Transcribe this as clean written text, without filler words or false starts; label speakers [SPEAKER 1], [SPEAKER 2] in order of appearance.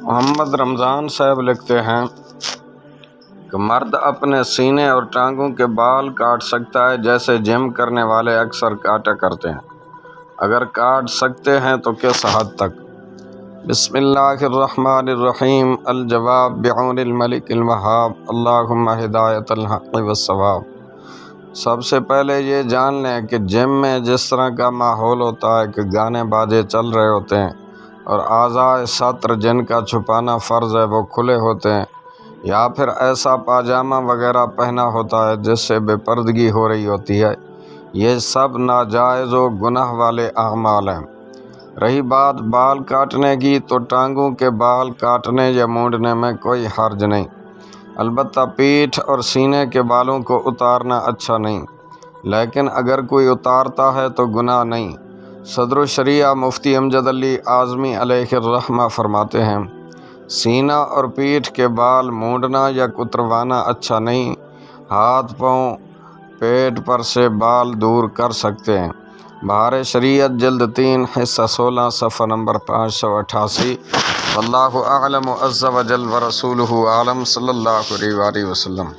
[SPEAKER 1] محمد رمضان صاحب لکھتے ہیں کہ مرد اپنے سینے اور ٹانگوں کے بال کاٹ سکتا ہے جیسے جم کرنے والے اکثر کاٹا کرتے ہیں۔ اگر کاٹ سکتے ہیں تو کس حد تک؟ بسم اللہ الرحمن الرحیم۔ الجواب بعون الملک الوہاب، اللہم ہدایت الحق والصواب۔ سب سے پہلے یہ جان لیں کہ جم میں جس طرح کا ماحول ہوتا ہے کہ گانے باجے چل رہے ہوتے ہیں اور اعضائے سطر جن کا چھپانا فرض ہے وہ کھلے ہوتے ہیں، یا پھر ایسا پاجامہ وغیرہ پہنا ہوتا ہے جس سے بے پردگی ہو رہی ہوتی ہے، یہ سب ناجائز و گناہ والے اعمال ہیں۔ رہی بات بال کاٹنے کی، تو ٹانگوں کے بال کاٹنے یا مونڈنے میں کوئی حرج نہیں، البتہ پیٹھ اور سینے کے بالوں کو اتارنا اچھا نہیں، لیکن اگر کوئی اتارتا ہے تو گناہ نہیں۔ صدر الشریعہ مفتی امجد علی اعظمی علیہ الرحمہ فرماتے ہیں، سینہ اور پیٹھ کے بال مونڈنا یا کتروانا اچھا نہیں، ہاتھ پاؤں پیٹ پر سے بال دور کر سکتے ہیں۔ بہار شریعت جلد 3 حصہ 16 صفحہ نمبر 588۔ واللہ اعلم عز وجل ورسولہ اعلم، صلی اللہ علیہ وآلہ وسلم۔